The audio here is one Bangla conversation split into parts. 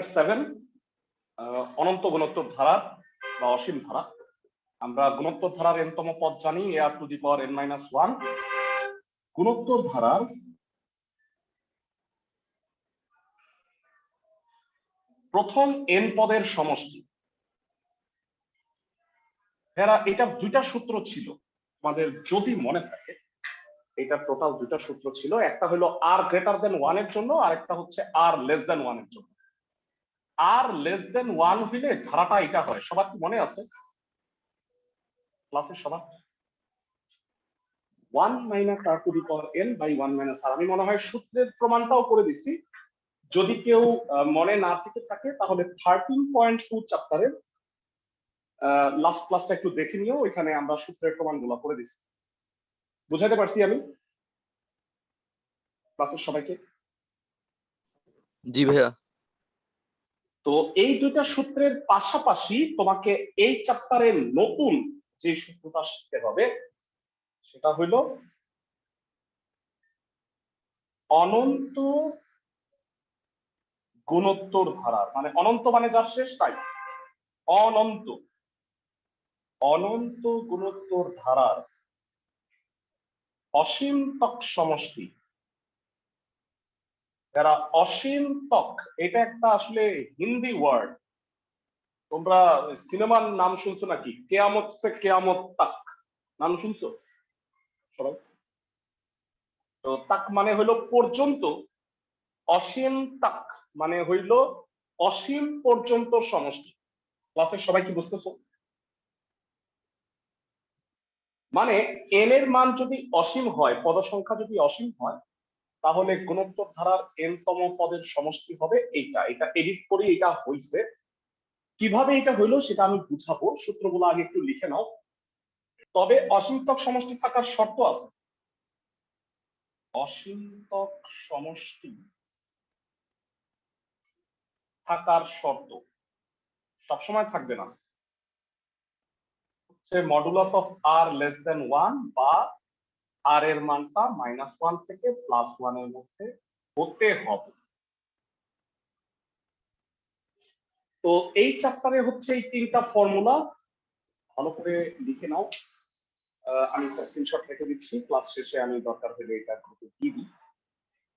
7 অনন্ত গুণোত্তর ধারা বা অসীম ধারা। আমরা গুণোত্তর ধারার n তম পদ জানি ar⁻n-1। গুণোত্তর ধারার প্রথম n পদের সমষ্টি। এটা দুইটা সূত্র ছিল আমাদের, যদি মনে থাকে। এটা টোটাল দুইটা সূত্র ছিল, একটা হলো r greater than 1 এর জন্য, আর একটা হচ্ছে r<1 এর জন্য। r<1 হইলে ধারাটা এটা হয়, সবার কি মনে আছে ক্লাসের সবার? 1 - r⁻n/1 - r। আমি মনে হয় সূত্রের প্রমাণটাও করে দিছি, যদি কেউ মনে না থেকে থাকে তাহলে 13.2 চ্যাপ্টারের লাস্ট ক্লাসটা একটু দেখে নিও, ওইখানে আমরা সূত্রের প্রমাণগুলো করে দিছি। বুঝাতে পারছি আমি ক্লাসের সবাইকে? জি ভাইয়া। তো এই দুইটা সূত্রের পাশাপাশি তোমাকে এই চ্যাপ্টারে নতুন যে সূত্রটা শিখতে হবে সেটা হলো অনন্ত গুণোত্তর ধারার, মানে অনন্ত মানে যার শেষ তাই, অনন্ত অনন্ত গুণোত্তর ধারার অসীমতক সমষ্টি। যারা অসীমতক, এটা একটা আসলে হিন্দি ওয়ার্ড। তোমরা সিনেমার নাম শুনছো নাকি? কেয়ামত সে কেয়ামত তাক নাম শুনছো সবাই? তো তাক মানে হইলো পর্যন্ত, অসীম তাক মানে হইল অসীম পর্যন্ত সমষ্টি। ক্লাসের সবাই কি বুঝতেছো? মানে n এর মান যদি অসীম হয়, পদ সংখ্যা যদি অসীম হয়, তাহলে গুণোত্তর ধারার n তম পদের সমষ্টি হবে এইটা। এটা এডিট করে এটা হইছে, কিভাবে এটা হইলো সেটা আমি বুঝাবো, সূত্রগুলো আগে একটু লিখে নাও। তবে অসীমতক সমষ্টি থাকার শর্ত আছে। অসীমতক সমষ্টি থাকার শর্ত সবসময় থাকবে না, হচ্ছে মডুলাস অফ r<1 বা r এর মানটা -1 থেকে +1 এর মধ্যে হতে হবে। তো এই চ্যাপ্টারে হচ্ছে এই তিনটা ফর্মুলা ভালো করে লিখে নাও। আমি একটা স্ক্রিনশট রেখে দিচ্ছি, ক্লাস শেষে আমি দরকার হলে এটা গ্রুপে দিয়ে দিই।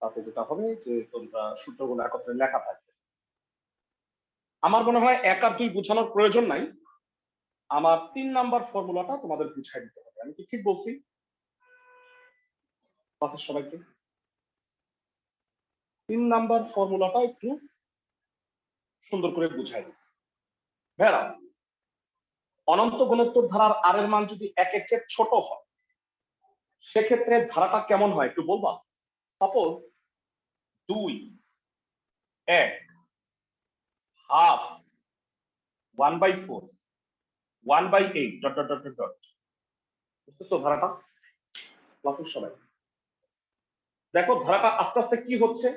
তাতে যেটা হবে যে তোমরা সূত্রগুলো একত্রে লেখা থাকবে। আমার মনে হয় 1 আর 2 বোঝানোর প্রয়োজন নাই, আমার 3 নাম্বার ফর্মুলাটা তোমাদের বুঝাই দিতে হবে। আমি কি ঠিক বলছি ক্লাসের সবাইকে? 3 নাম্বার ফর্মুলাটা একটু সুন্দর করে বুঝাই দিই। ভেড়া অনন্ত গুণোত্তর ধারার r এর মান যদি 1 এর চেয়ে ছোট হয়, সেক্ষেত্রে ধারাটা কেমন হয় একটু বলবা? Suppose 2, 1, half, 1/4, 1/8 dot dot dot dot. বুঝতেছো ধারাটা ক্লাসের সবাই? দেখো ধারাটা আস্তে আস্তে কি হচ্ছে,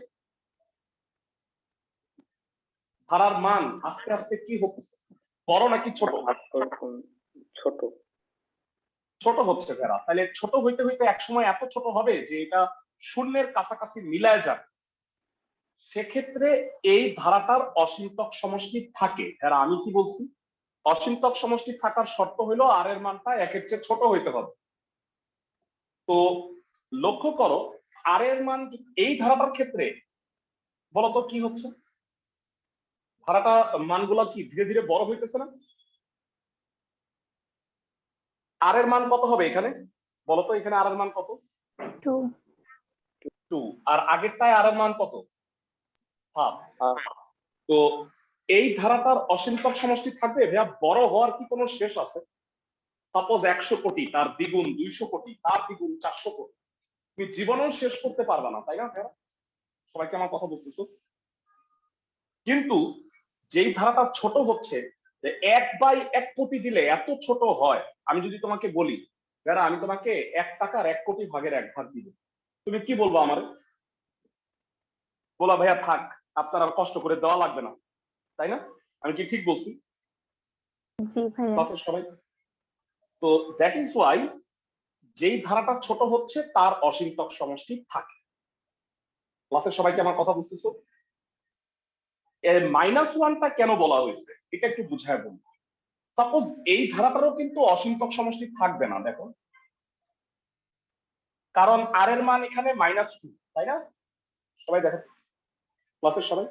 ধারার মান আস্তে আস্তে কি হচ্ছে, বড় নাকি ছোট? ছোট ছোট হচ্ছে ভেড়া। তাহলে ছোট হইতে হইতে একসময় এত ছোট হবে যে এটা শূন্যের কাছাকাছি মিলায় যাবে। সেক্ষেত্রে এই ধারাটার অসীমতক সমষ্টি থাকে। ভেড়া আমি কি বলছি? অসীমতক সমষ্টি থাকার শর্ত হলো r এর মানটা 1 এর চেয়ে ছোট হইতে হবে। তো লক্ষ্য করো r এর মান এই ধারাটার ক্ষেত্রে বলতো কি হচ্ছে, ধারাটা মানগুলো কি ধীরে ধীরে বড় হইতেছে না? r এর মান কত হবে এখানে বলতো? এখানে r এর মান কত? 2। আর আগেরটায় r এর মান কত? হাফ। তো এই ধারাটার অসীমতক সমষ্টি থাকবে ভাইয়া, বড় হওয়ার কি কোনো শেষ আছে? সাপোজ 100 কোটি, তার দ্বিগুণ 200 কোটি, তার দ্বিগুণ 400 কোটি, তুমি জীবনেও শেষ করতে পারবে না, তাই না ভাইয়া? সবাইকে আমার কথা বুঝতেছো? কিন্তু যেই ধারাটা ছোট হচ্ছে, 1/1 কোটি দিলে এত ছোট হয়। আমি যদি তোমাকে বলি ভাইয়া আমি তোমাকে 1 টাকার 1 কোটি ভাগের 1 ভাগ দিব, তুমি কি বলবো আমার? বলা ভাইয়া থাক, আপনার আর কষ্ট করে দেওয়া লাগবে না, তাই না? আমি কি ঠিক বলছি সবাই? তো দ্যাট ইজ ওয়াই যেই ধারাটা ছোট হচ্ছে তার অসীমতক সমষ্টি থাকে। ক্লাসের সবাইকে আমার কথা বুঝতেছো? -1টা কেন বলা হয়েছে এটা একটু বুঝায় বলবো। সাপোজ এই ধারাটারও কিন্তু অসীমতক সমষ্টি থাকবে না, দেখো, কারণ আর এর মান এখানে -2, তাই না? সবাই দেখো, ক্লাসের সবাই,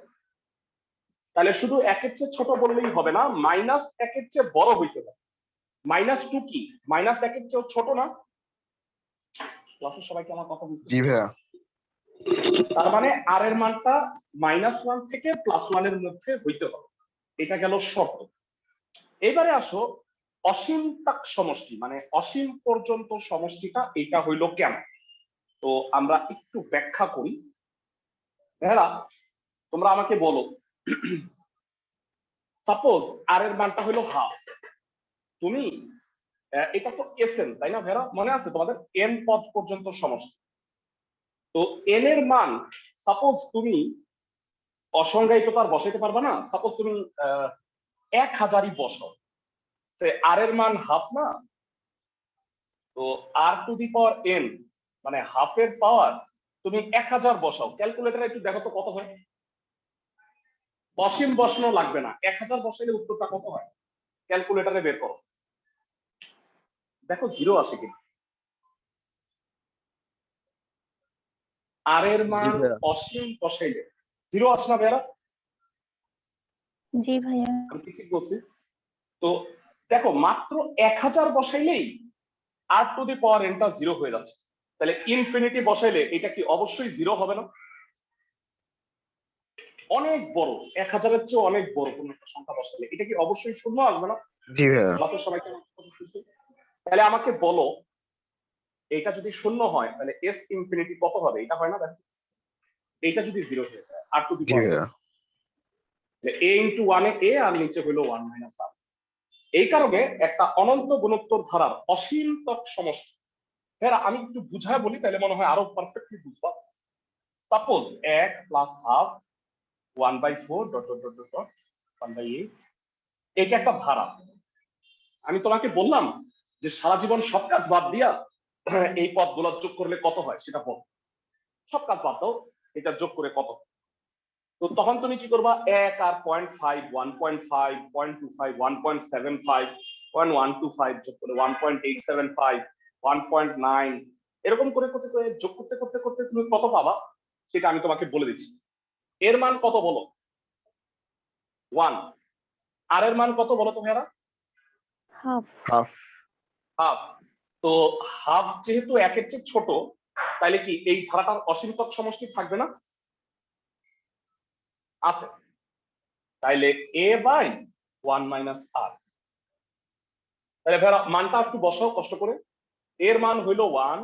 তাহলে শুধু একের চেয়ে ছোট বললেই হবে না, -1-এর চেয়ে বড় হইতে হবে। -2 কি -1-এর চেয়ে ছোট না? ক্লাসের সবাই কি আমার কথা বুঝতে? জি ভাইয়া। তার মানে আর এর মানটা -1 থেকে +1 এর মধ্যে হইতে হবে, এটা গেল শর্ত। এবারে আসো অসীমতাক সমষ্টি, মানে অসীম পর্যন্ত সমষ্টিটা এটা হইল কেন। তো আমরা একটু ব্যাখ্যা করি। ভাইরা তোমরা আমাকে বলো, সাপোজ আর এর মানটা হইলো হাফ, তুমি এটা তো এসএন, তাই না ভাইরা? মনে আছে তোমাদের এন পদ পর্যন্ত সমষ্টি। তো এন এর মান সাপোজ তুমি অসংজ্ঞায়িত তো আর বসাইতে পারবা না, সাপোজ তুমি 1000ই বসাও, সে আর এর মান হাফ না? তো r⁴n মানে হাফের পাওয়ার তুমি 1000 বসাও, ক্যালকুলেটরে একটু দেখো তো কত হয়। অসীম বসানো লাগবে না, 1000 বসাইলে উত্তরটা কত হয় ক্যালকুলেটরে বের করো, দেখো 0 আসে কিনা। আর এর মান অসীম বসাইলে 0 আসে না ভাইয়া? জি ভাইয়া। আমি কি ঠিক বলছি? তো দেখো মাত্র 1000 বসাইলেই r⁴n টা 0 হয়ে যাচ্ছে, তাহলে ইনফিনিটি বসাইলে এটা কি অবশ্যই 0 হবে না? অনেক বড়, 1000-এর চেয়ে অনেক বড় কোন একটা সংখ্যা বসাইলে এটা কি অবশ্যই শূন্য আসবে না? জি ভাইয়া। ক্লাসের সবাই কেমন? তাহলে আমাকে বলো, এটা যদি শূন্য হয় তাহলে এস ইনফিনিটি কত হবে? এটা হয় না? দেখো এটা যদি 0 হয়ে যায় জি ভাইয়া। a × 1 এ a আর নিচে হলো 1 - r। এই কারণে একটা অনন্ত গুণোত্তর ধারার অসীমতক সমষ্টি, হ্যাঁ আমি একটু বুঝায় বলি তাহলে মনে হয় আরো পারফেক্টলি বুঝবা। সাপোজ 1 + হাফ 1/4 ... 1/8, এটা একটা ধারা। আমি তোমাকে বললাম যে সারা জীবন সব কাজ বাদ দিয়া এই পদগুলো যোগ করলে কত হয় সেটা বল, সব কাজ বাদ দাও, এটা যোগ করে কত। তো তখন তুমি কি করবা, 1 আর 0.5 1.5 0.25 1.75 0.125 যোগ করে 1.875 1.9 এরকম করে করতে করে যোগ করতে করতে করতে তুমি কত পাবা সেটা আমি তোমাকে বলে দিচ্ছি। এর মান কত বলো? 1। আর এর মান কত বলো তো ভাইরা? হাফ। হাফ। হাফ। তো হাফ যেহেতু 1-এর চেয়ে ছোট, তাইলে কি এই ধারাটার অসীমতক সমষ্টি থাকবে না? আছে। তাইলে a/1 - r। তাহলে ভাইরা মানটা একটু বসাও কষ্ট করে। এর মান হইল 1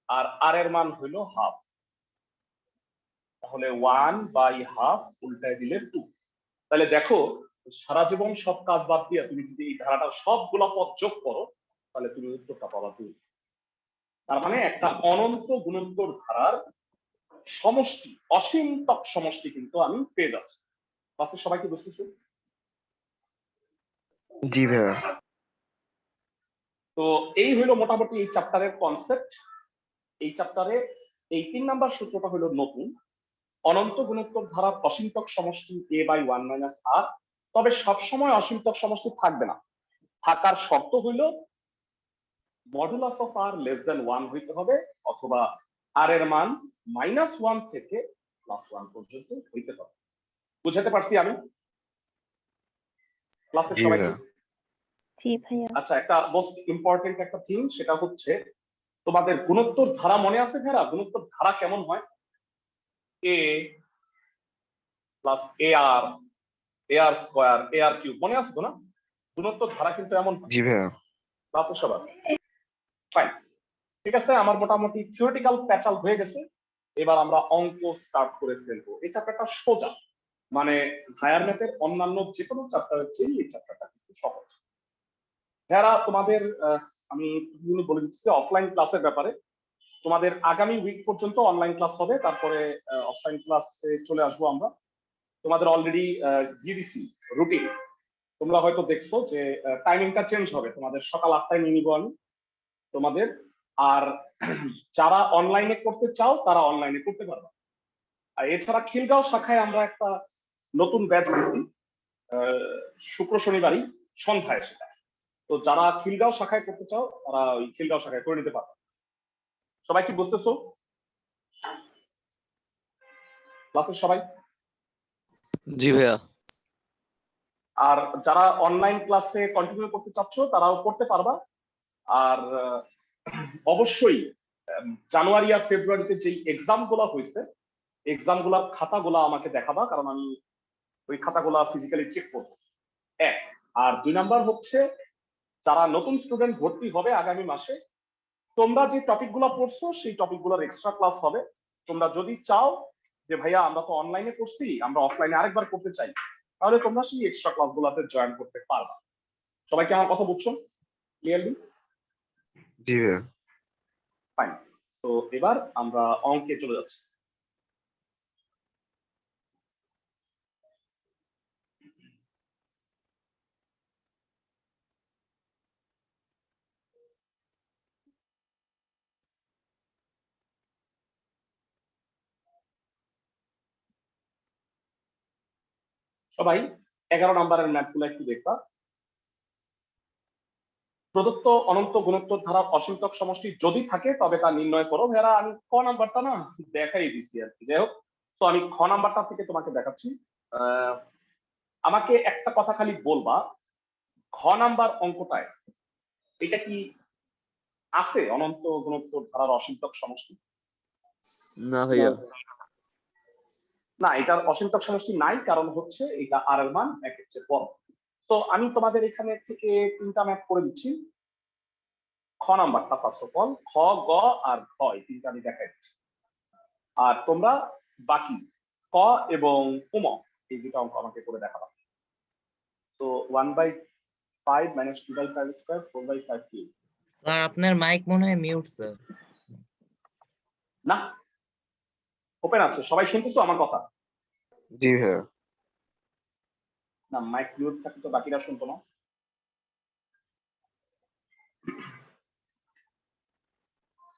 আর আর এর মান হইল হাফ, তাহলে 1/2 উল্টায় দিলে 2। তাহলে দেখো সারা জীবন সব কাজ বাদ দিয়ে তুমি যদি এই ধারাটার সবগুলা পদ যোগ করো তাহলে তুমি উত্তরটা পাবা 2। তার মানে একটা অনন্ত গুণোত্তর ধারার সমষ্টি, অসীমতক সমষ্টি কিন্তু আমি পেয়ে যাচ্ছি। ক্লাসের সবাই কি বুঝতেছো? জি ভাইয়া। তো এই হইলো মোটামুটি এই চ্যাপ্টারের কনসেপ্ট। এই চ্যাপ্টারে এই 3 নাম্বার সূত্রটা হলো নতুন, অনন্ত গুণোত্তর ধারার অসীমতক সমষ্টি a/1 - r। তবে সবসময় অসীমতক সমষ্টি থাকবে না, থাকার শর্ত হইল মডুলাস অফ r <1 হইতে হবে, অথবা r এর মান -1 থেকে +1 পর্যন্ত হইতে হবে। বুঝাতে পারছি আমি? ক্লাসের জি সবাই? ভাইয়া। জি ভাইয়া। আচ্ছা, একটা মোস্ট ইম্পর্টেন্ট একটা থিং, সেটা হচ্ছে তোমাদের গুণোত্তর ধারা মনে আছে ভাইরা? গুণোত্তর ধারা কেমন হয়? a + ar ar² ar³ মনে আছে তো না? গুণোত্তর ধারা কিন্তু এমন হয়। জি ভাইয়া। ক্লাসের সবাই ফাইন, ঠিক আছে। আমার মোটামুটি থিওরিটিক্যাল প্যাচাল হয়ে গেছে, এবার আমরা অঙ্ক স্টার্ট করে ফেলবো। এই চ্যাপ্টারটা সোজা, মানে হায়ার ম্যাথের অন্যান্য যে কোনো চ্যাপ্টারের চেয়ে এই চ্যাপ্টারটা কিন্তু সহজ। যারা তোমাদের আমি বলে দিচ্ছি অফলাইন ক্লাসের ব্যাপারে, তোমাদের আগামী উইক পর্যন্ত অনলাইন ক্লাস হবে, তারপরে অফলাইন ক্লাসে চলে আসবো আমরা। তোমাদের অলরেডি দিয়ে দিছি রুটিন, তোমরা হয়তো দেখছো যে টাইমিংটা চেঞ্জ হবে, তোমাদের সকাল 8টায় নিয়ে নিবো আমি তোমাদের। আর যারা অনলাইনে করতে চাও তারা অনলাইনে করতে পারবে। আর এছাড়া খিলগাঁও শাখায় আমরা একটা নতুন ব্যাচ দিচ্ছি শুক্র শনিবারই সন্ধ্যায় সেটা। তো যারা খিলগাঁও শাখায় করতে চাও তারা ওই খিলগাঁও শাখায় করে নিতে পারবে। সবাই কি বুঝতেছো ক্লাসের সবাই? জি ভাইয়া। আর যারা অনলাইন ক্লাসে কন্টিনিউ করতে চাচ্ছ তারাও করতে পারবা। আর অবশ্যই জানুয়ারি আর ফেব্রুয়ারিতে যে এক্সাম গুলা হয়েছে এক্সাম গুলার খাতাগুলা আমাকে দেখাবা, কারণ আমি ওই খাতাগুলা ফিজিক্যালি চেক করবো। এক আর 2 নাম্বার হচ্ছে যারা নতুন স্টুডেন্ট ভর্তি হবে আগামী মাসে, তোমরা যে টপিক গুলা পড়ছো সেই টপিক গুলার এক্সট্রা ক্লাস হবে। তোমরা যদি চাও যে ভাইয়া আমরা তো অনলাইনে করছি, আমরা অফলাইনে আরেকবার করতে চাই, তাহলে তোমরা সেই এক্সট্রা ক্লাস গুলাতে জয়েন করতে পারবা। সবাই কি আমার কথা বুঝছো ক্লিয়ারলি? জি ভাইয়া। ফাইন। তো এবার আমরা অঙ্কে চলে যাচ্ছি। সবাই 11 নম্বরের ম্যাথগুলো একটু দেখবা। প্রদত্ত অনন্ত গুণোত্তর ধারার অসীমতক সমষ্টি যদি থাকে তবে তা নির্ণয় করো। ভাইয়ারা আমি ক নাম্বারটা না দেখাই দিছি আর কি, যাই হোক। তো আমি খ নাম্বারটা থেকে তোমাকে দেখাচ্ছি। আমাকে একটা কথা খালি বলবা, খ নাম্বার অঙ্কটায় এটা কি আছে অনন্ত গুণোত্তর ধারার অসীমতক সমষ্টি? না ভাইয়া। না, এটার অসীমতক সমষ্টি নাই, কারণ হচ্ছে এটা আর এর মান 1 এর চেয়ে বড়। তো আমি তোমাদের এখানে থেকে 3টা ম্যাথ করে দিচ্ছি। খ নাম্বারটা ফার্স্ট অফ অল, খ গ আর ঘ এই 3টা আমি দেখাই দিচ্ছি। আর তোমরা বাকি ক এবং উম এই 2টা অঙ্ক আমাকে করে দেখাবা। তো 1/5 - 2/5 স্কয়ার 4/5 কি? স্যার আপনার মাইক মনে হয় মিউট স্যার। না, ওপেন আছে। সবাই শুনতেছো আমার কথা? জি ভাইয়া। না, মাইক মিউট থাকলে তো বাকিরা শুনতো না।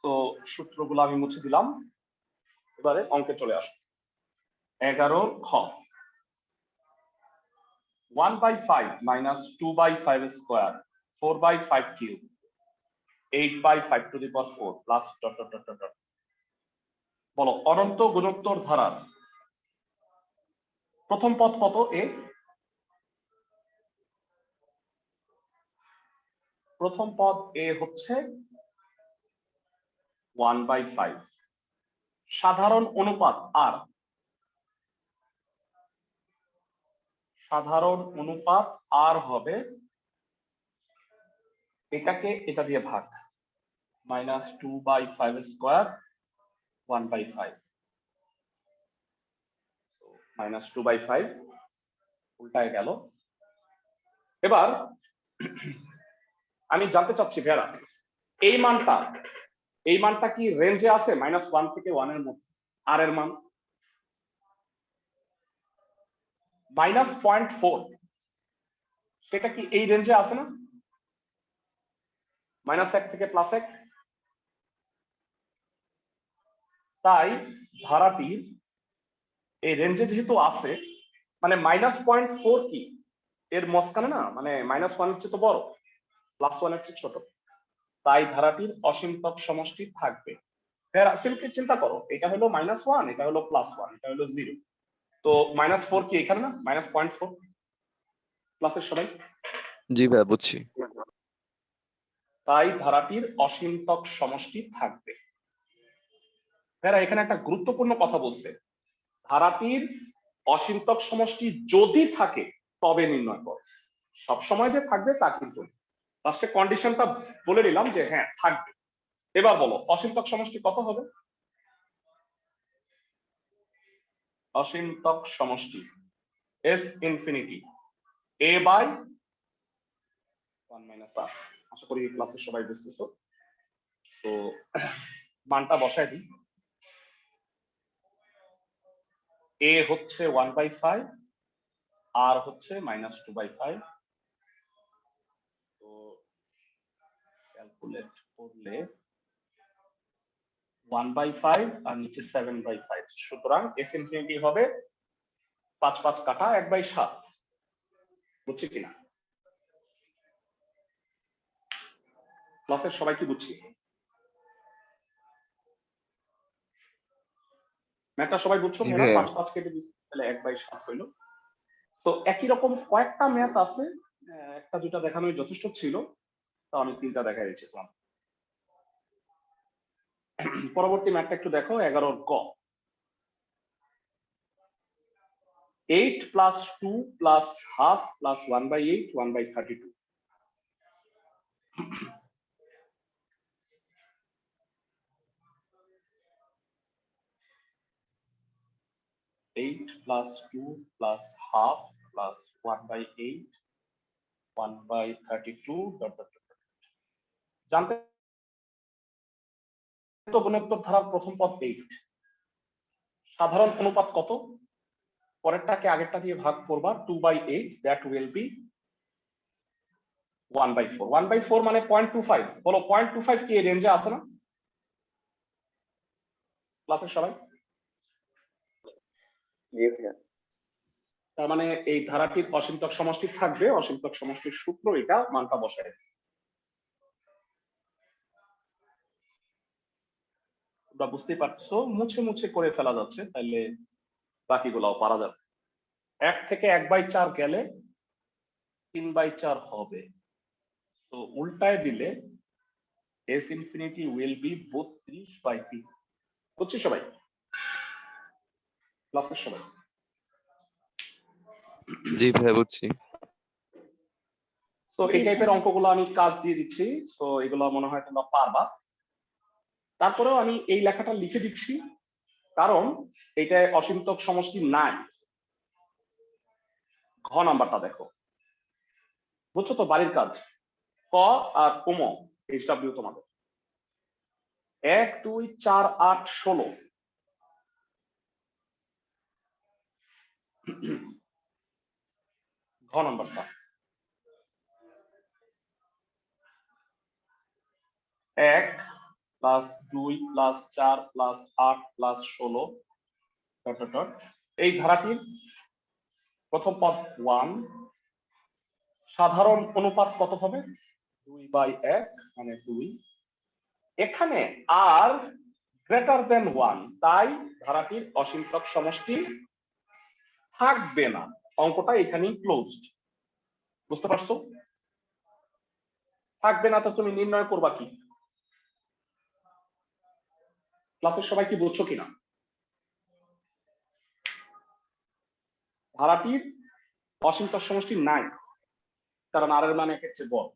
তো সূত্রগুলো আমি মুছে দিলাম। এবারে অঙ্কে চলে আসো। 11 খ 1/5 - 2/5 square 4/5 cube 8/5 to the power 4 plus dot dot dot dot. বলো অনন্ত গুণোত্তর ধারার প্রথম পদ কত? এ প্রথম পদ এ হচ্ছে 1/5। সাধারণ অনুপাত আর, সাধারণ অনুপাত আর হবে এটাকে এটা দিয়ে ভাগ -2/5 স্কয়ার 1/5 -2/5 উল্টায় গেল। এবার আমি জানতে চাচ্ছি ভেরা এই মানটা কি রেঞ্জে আছে -1 থেকে 1 এর মধ্যে? আর এর মান -0.4, সেটা কি এই রেঞ্জে আছে না? -1 থেকে +1। তাই ধারাটির এই রেঞ্জে যেহেতু আছে, মানে -0.4 কি এর মস্কানে না, মানে -1 এর চেয়ে তো বড়, +1 এর চেয়ে ছোট। তাই ধারাটির অসীমতক সমষ্টি থাকবে। সিম্পলি চিন্তা করো, এটা হলো -1, এটা হলো +1, এটা হলো 0। তো -4 কি এখানে না? -0.4 ক্লাসের সবাই? জি ভাইয়া বুঝছি। তাই ধারাটির অসীমতক সমষ্টি থাকবে। ভাইরা এখানে একটা গুরুত্বপূর্ণ কথা বলছে, ধারাটির অসীমতক সমষ্টি যদি থাকে তবে নির্ণয় করো। সবসময় যে থাকবে তা কিন্তু লাস্টে কন্ডিশনটা বলে নিলাম যে হ্যাঁ থাকবে। এবার বলো অসীমতক সমষ্টি কত হবে? অসীমতক সমষ্টি S ইনফিনিটি a/1 - r। আশা করি ক্লাসের সবাই বুঝতেছো। তো মানটা বসায় দিই। a হচ্ছে 1/5, r হচ্ছে -2/5। তো ক্যালকুলেট করলে 1/5 আর নিচে 7/5, সুতরাং S ইনফিনিটি হবে 5 5 কাটা 1/7, বুঝছি কিনা? ক্লাসের সবাই কি বুঝছি? ম্যাথটা সবাই বুঝছো? জি মনে হয় ভাইয়া। 5 5 কেটে দিচ্ছি, তাহলে 1/7 হইলো। তো একই রকম কয়েকটা ম্যাথ আছে, একটা দুটা দেখানোই যথেষ্ট ছিল, তো আমি 3টা দেখাই দিয়েছিলাম। পরবর্তী ম্যাথটা একটু দেখো, 11 ক। 8 + 2 + ½ + 1/8 1/32। 8 + 2 + ½ + 1/8 1/32 ... জানতে তো গুণোত্তর ধারার প্রথম পদ 8, সাধারণ অনুপাত কত? পরেরটাকে আগেরটা দিয়ে ভাগ করবা, 2/8, that will be 1/4। 1/4 মানে 0.25। বলো 0.25 কি এই রেঞ্জে আছে না ক্লাসের সবাই? জি ভাইয়া। তার মানে এই ধারাটির অসীমতক সমষ্টি থাকবে, অসীমতক সমষ্টির সূত্র এটা, মানটা বসায়। তোমরা বুঝতেই পারছো, মুছে মুছে করে ফেলা যাচ্ছে, তাইলে বাকিগুলাও পারা যাবে। 1 থেকে 1/4 গেলে 3/4 হবে। তো উল্টায় দিলে s infinity will be 32/3। বুঝছি সবাই? ক্লাসের সবাই? জি ভাইয়া বুঝছি। তো এই টাইপের অঙ্কগুলো আমি কাজ দিয়ে দিচ্ছি, তো এগুলো মনে হয় তোমরা পারবা। তারপরেও আমি এই লেখাটা লিখে দিচ্ছি, কারণ এইটায় অসীমতক সমষ্টি নাই। ঘ নাম্বারটা দেখো, বুঝছো তো বাড়ির কাজ? ক আর উম HW তোমাদের 1 2 4 8 16। ঘ নাম্বারটা 1 + 2 + 4 + 8 + 16 ... এই ধারাটির প্রথম পদ 1, সাধারণ অনুপাত কত হবে? 2/1 মানে 2। এখানে আর গ্রেটার দেন 1, তাই ধারাটির অসীমতক সমষ্টি থাকবে না। অঙ্কটা এখানেই ক্লোজড। বুঝতে পারছো? থাকবে না, তো তুমি নির্ণয় করবা কি? ক্লাসের সবাই কি বুঝছো কিনা? ধারাটির অসীমতক সমষ্টি নাই, কারণ আর এর মান 1 এর চেয়ে বড়।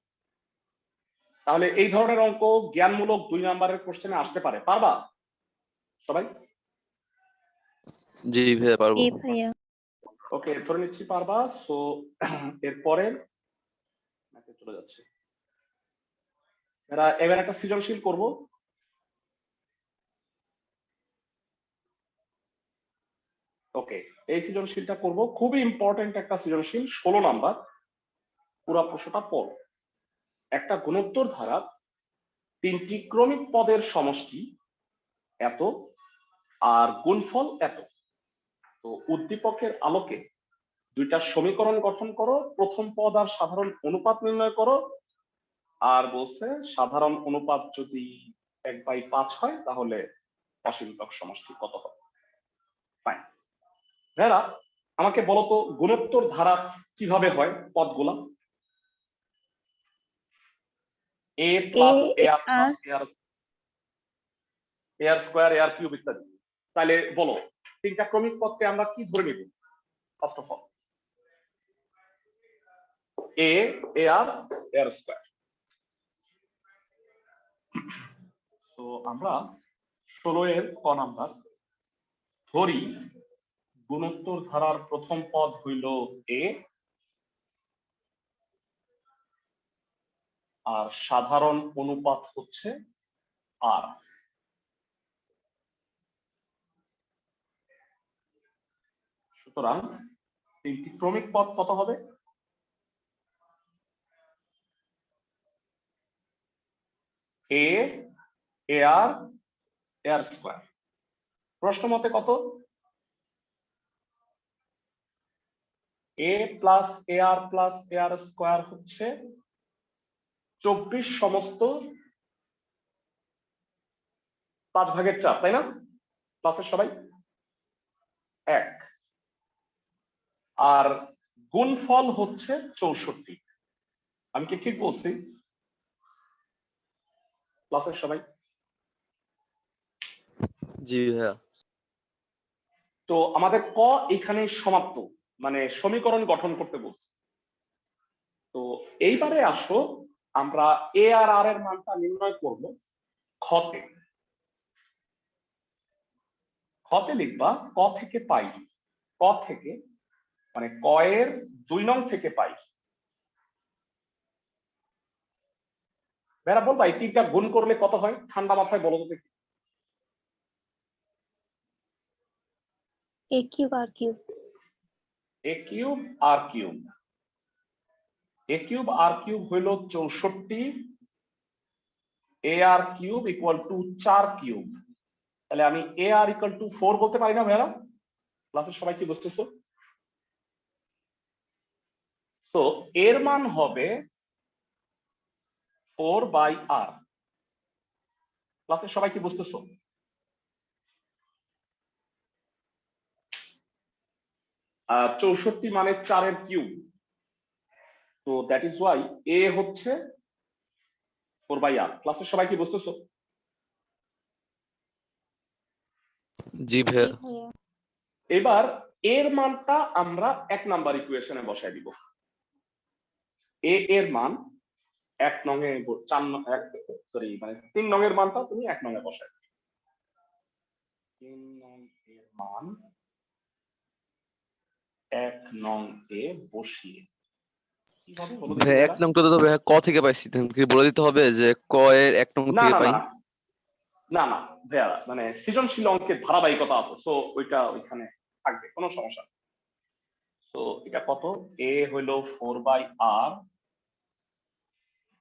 তাহলে এই ধরনের অঙ্ক জ্ঞানমূলক 2 নাম্বারের কোশ্চেনে আসতে পারে, পারবা সবাই? জি ভাইয়া পারবো। জি ভাইয়া। ওকে, ধরে নিচ্ছি পারবা। সো এরপরে চলে যাচ্ছে, এবার একটা সৃজনশীল করব। ওকে, এই সৃজনশীলটা করব, খুবই ইম্পর্টেন্ট একটা সৃজনশীল, 16 নাম্বার। পুরো প্রশ্নটা পড়। একটা গুণোত্তর ধারা 3টি ক্রমিক পদের সমষ্টি এত আর গুণফল এত। তো উদ্দীপকের আলোকে 2টা সমীকরণ গঠন করো, প্রথম পদ আর সাধারণ অনুপাত নির্ণয় করো। আর বলছে সাধারণ অনুপাত যদি 1/5 হয়, তাহলে অসীমতক সমষ্টি কত হবে? ফাইন। ভেরা, আমাকে বলো তো গুণোত্তর ধারা কিভাবে হয় পদগুলা? a plus ar plus ar square ar cube ইত্যাদি। তাহলে বলো 3টা ক্রমিক পদকে আমরা কি ধরে নিব? First of all a ar ar square. তো আমরা 16 এর ক নাম্বার ধরি গুণোত্তর ধারার প্রথম পদ হইল a, আর সাধারণ অনুপাত হচ্ছে r। সুতরাং 3টি ক্রমিক পদ কত হবে? a ar ar square. প্রশ্ন মতে কত? এ প্লাস এ আর প্লাস এ আর স্কোয়ার হচ্ছে 24 সমস্ত 5/4, তাই না? ক্লাসের সবাই 1, আর গুণফল হচ্ছে 64। আমি কি ঠিক বলছি ক্লাসের সবাই? জি ভাইয়া। তো আমাদের ক এখানে সমাপ্ত, মানে সমীকরণ গঠন করতে বলছি। তো এইবারে আসো আমরা এ আর আর এর মানটা নির্ণয় করব খতে। খতে লিখবা ক থেকে পাই, ক থেকে মানে ক এর 2 নং থেকে পাই। ভাইরা বলবা এই তিনটা গুণ করলে কত হয়? ঠান্ডা মাথায় বলো তো দেখি। A cube R cube. A cube R cube, A cube R cube হইল 64, A R cube equal to 4 cube. তাহলে আমি এ আর ইকুয়াল টু 4 বলতে পারি না ভাইরা? ক্লাসের সবাই কি বুঝতেছো? তো এর মান হবে 4/r। ক্লাসের সবাই কি বুঝতেছো? আর 64 মানে 4 এর কিউব, তো দ্যাট ইজ ওয়াই এ হচ্ছে 4/r। ক্লাসের সবাই কি বুঝতেছো? জি জি ভাইয়া। ভাইয়া। এবার এর মানটা আমরা 1 নাম্বার ইকুয়েশনে বসাই দিব। এ এর মান 1 নং এ 4 নং, সরি মানে 3 নং এর মানটা তুমি 1 নং এ বসাই দিবে। 3 নং এর মান 1 নং এ বসিয়ে কিভাবে বলো দেখি ভাইয়া 1 ভাইরা? নংটা তো ভাইয়া ক থেকে পাইছি, তুমি কি বলে দিতে হবে যে ক এর 1 নং না থেকে না পাই? না না না ভাইয়া, মানে সৃজনশীল অঙ্কের ধারাবাহিকতা আছে, সো ওইটা ওইখানে থাকবে, কোনো সমস্যা নেই। তো এটা কত? এ হইল 4/r,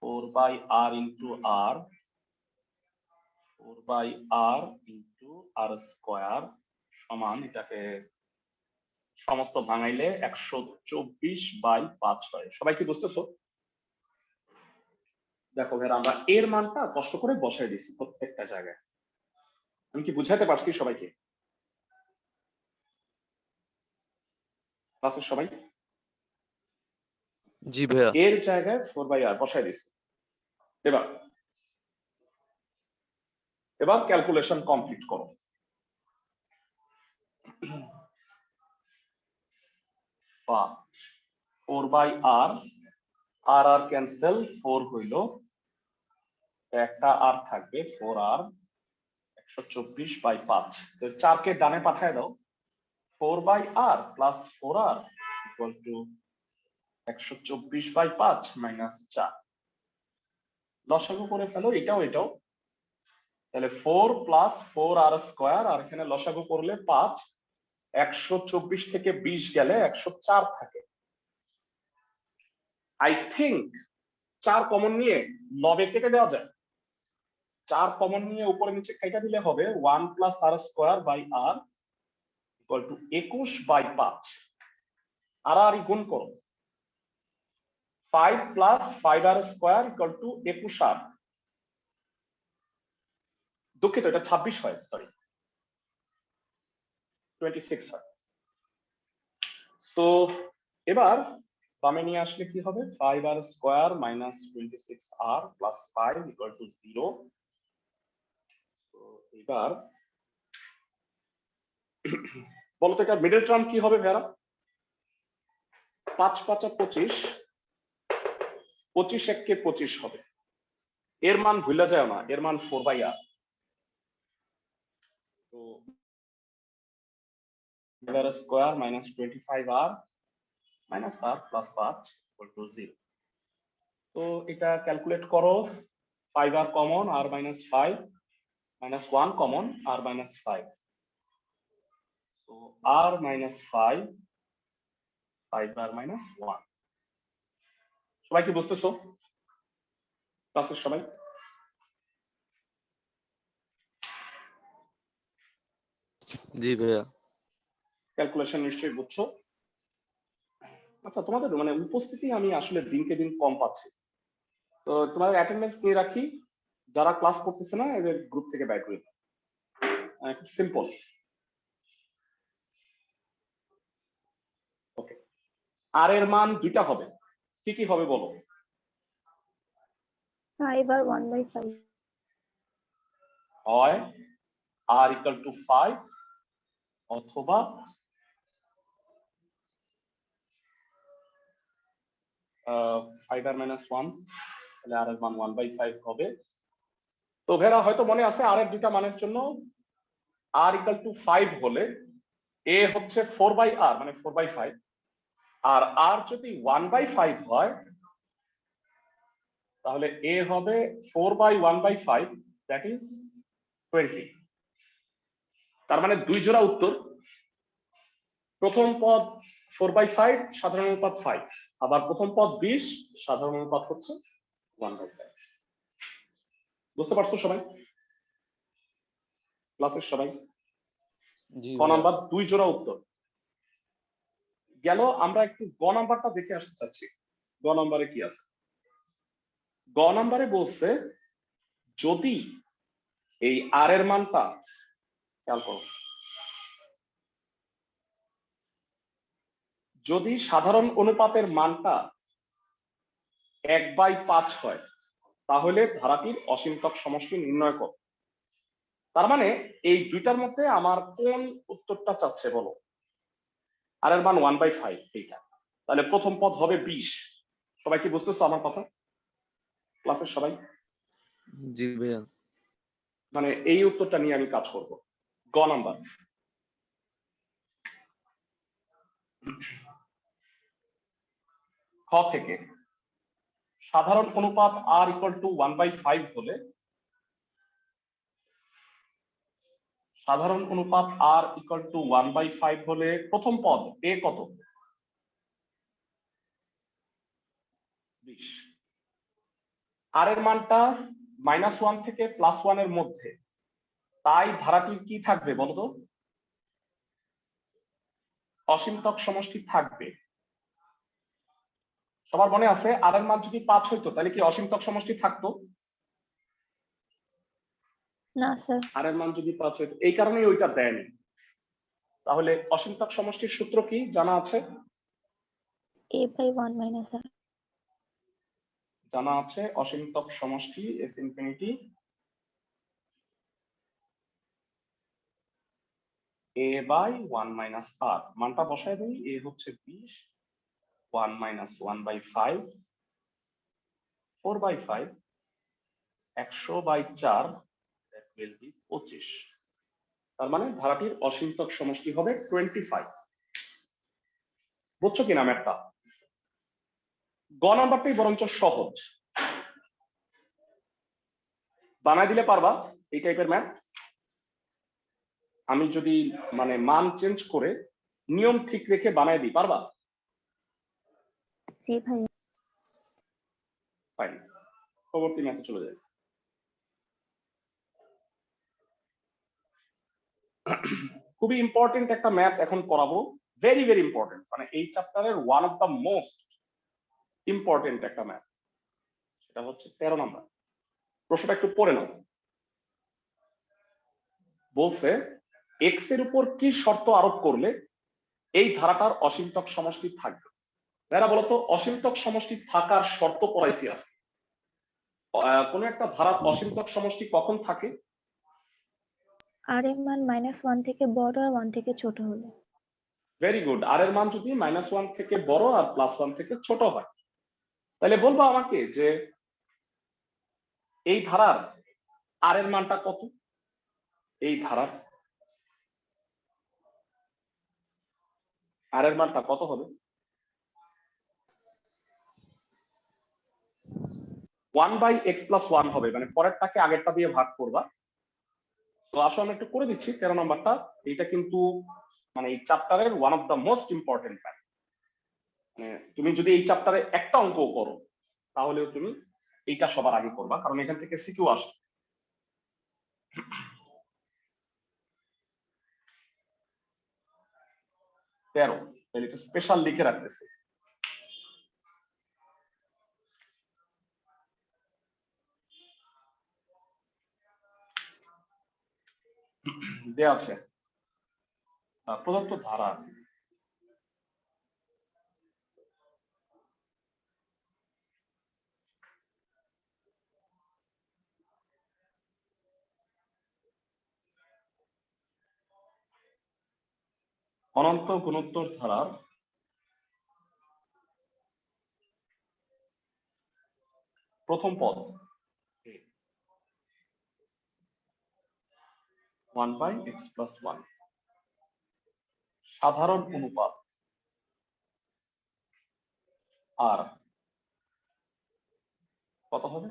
4/r ইন্টু আর, 4/r ইন্টু আর স্কোয়ার সমান, এটাকে সমস্ত ভাঙাইলে 124/5 হয়। সবাই কি বুঝতেছো? দেখো ভাইরা, আমরা এর মানটা কষ্ট করে বসাই দিছি প্রত্যেকটা জায়গায়। আমি কি বুঝাতে পারছি সবাইকে? ক্লাসের সবাই জি ভাইয়া। এর জায়গায় 4/r বসাই দিছি। এবার এবার ক্যালকুলেশন কমপ্লিট করো। বা 4/r, আর আর ক্যান্সেল, 4 হইল, একটা আর থাকবে 4r, 124/5। তো 4 কে ডানে পাঠায় দাও, 4/r plus 4r equal to 124/5 minus 4। লসাগু করে ফেলো এটাও এটাও, তাহলে 4 প্লাস 4r স্কোয়ার, আর এখানে লসাগু করলে 5, 124 থেকে 20 গেলে 104 থাকে। আই থিংক 4 কমন নিয়ে লবে কেটে দেওয়া যায়। 4 কমন নিয়ে উপরে নিচে কেটে দিলে হবে 1 plus R square by R equal to 21/5। আর আর গুণ করো, 5 plus 5r square equal to 21r, দুঃখিত এটা 26 হয়, সরি 26 হয়। তো এবার বামে নিয়ে আসলে কি হবে? 5r square minus 26r plus 5 equal to 0। তো এবার বলতো এটা মিডল টার্ম কি হবে ভাইরা? 5 5 25, 25 1 25 হবে। এর মান ভুলে যায় না, এর মান 4/r। তো r square minus 25r minus r plus 5 equal to 0। তো এটা ক্যালকুলেট করো, 5r common, r minus 5, minus 1 common, r minus 5। তো r মাইনাস 5, 5r মাইনাস 1। সবাই কি বুঝতেছো ক্লাসের সবাই? জি ভাইয়া। ক্যালকুলেশন নিশ্চয়ই বুঝছো। আচ্ছা, তোমাদের মানে উপস্থিতি আমি আসলে দিনকে দিন কম পাচ্ছি, তো তোমাদের অ্যাটেন্ডেন্স নিয়ে রাখি, যারা ক্লাস করতেছে না এদের গ্রুপ থেকে বের করে দাও। খুব সিম্পল। ওকে, আর এর মান দুইটা হবে, কি কি হবে বলো? 5 আর 1/5। হয় r equal to 5 অথবা 5 আর মাইনাস 1, তাহলে r এর মান 1/5 হবে। তো ভেরা হয়তো মনে আছে r এর দুইটা মানের জন্য r equal to 5 হলে a হচ্ছে 4/r মানে 4/5, আর r যদি 1/5 হয় তাহলে a হবে 4/1/5, দ্যাট ইজ 20। তার মানে দুই জোড়া উত্তর। প্রথম পদ 4/5 সাধারণ অনুপাত 5, আবার প্রথম পদ 20 সাধারণ অনুপাত হচ্ছে 1/5। বুঝতে পারছো সবাই? ক্লাসের সবাই? জি ক নাম্বার দুই জোড়া উত্তর গেল। আমরা একটু গ নাম্বারটা দেখে আসতে চাচ্ছি। গ নাম্বারে কি আছে? গ নাম্বারে বলছে যদি এই আর এর মানটা, খেয়াল করো, যদি সাধারণ অনুপাতের মানটা 1/5 হয় তাহলে ধারাটির অসীমতক সমষ্টি নির্ণয় করো। তার মানে এই দুইটার মধ্যে আমার কোন উত্তরটা চাচ্ছে বলো? আর এর মান 1/5 এইটা, তাহলে প্রথম পদ হবে 20। সবাই কি বুঝতেছো আমার কথা? ক্লাসের সবাই? জি ভাইয়া। মানে এই উত্তরটা নিয়ে আমি কাজ করব। গ নাম্বার, খ থেকে সাধারণ অনুপাত r equal to 1/5 হলে, সাধারণ অনুপাত r equal to 1/5 হলে প্রথম পদ a কত? 20। r এর মানটা -1 থেকে +1 এর মধ্যে, তাই ধারাটির কি থাকবে বলতো? অসীমতক সমষ্টি থাকবে। সবার মনে আছে আর এর মান যদি 5 হইতো তাহলে কি অসীমতক সমষ্টি থাকতো? না স্যার। আর এর মান যদি 5 হইতো, এই কারণেই ওইটা দেয়নি। তাহলে অসীমতক সমষ্টির সূত্র কি জানা আছে? a/1 - r। জানা আছে অসীমতক সমষ্টি s ইনফিনিটি a/1 - r। মানটা বসায় দিই, a হচ্ছে 20, 1 - 1/5, 4/5, 100/4, that will be 25। তার মানে ধারাটির অসীমতক সমষ্টি হবে 25। বুঝছো কিনা ম্যাথটা? গ নাম্বারটাই বরঞ্চ সহজ, বানায় দিলে পারবা এই টাইপের ম্যাথ। আমি যদি মানে মান চেঞ্জ করে নিয়ম ঠিক রেখে বানায় দিই, পারবা? জি ভাইয়া। ফাইন, পরবর্তী ম্যাথে চলে যায়। খুবই ইম্পর্টেন্ট একটা ম্যাথ এখন করাবো, ভেরি ভেরি ইম্পর্টেন্ট, মানে এই চ্যাপ্টারের one of the most important একটা ম্যাথ। সেটা হচ্ছে 13 নাম্বার। প্রশ্নটা একটু পড়ে নাও। বলছে এক্স এর উপর কি শর্ত আরোপ করলে এই ধারাটার অসীমতক সমষ্টি থাকবে? এরা বলতো অসীমতক সমষ্টি থাকার শর্ত পড়াইছি আজকে। কোন একটা ধারার অসীমতক সমষ্টি কখন থাকে? আর এর মান -1 থেকে বড় আর 1 থেকে ছোট হলে। Very good. আর এর মান যদি -1 থেকে বড় আর +1 থেকে ছোট হয়, তাহলে বলবো আমাকে যে এই ধারার আর এর মানটা কত? এই ধারার আর এর মানটা কত হবে? 1/x + 1 হবে, মানে পরেরটাকে আগেরটা দিয়ে ভাগ করবা। তো আসলে আমি একটু করে দিচ্ছি 13 নাম্বারটা। এটা কিন্তু মানে এই চ্যাপ্টারের one of the most important math. মানে তুমি যদি এই চ্যাপ্টারে একটা অঙ্ক করো তাহলেও তুমি এইটা সবার আগে করবা, কারণ এখান থেকে সিকিউ আসে। তাহলে এটা স্পেশাল লিখে রাখতেছে দেয়া আছে প্রদত্ত ধারা অনন্ত গুণোত্তর ধারার প্রথম পদ 1/x+1 সাধারণ অনুপাত আর কত হবে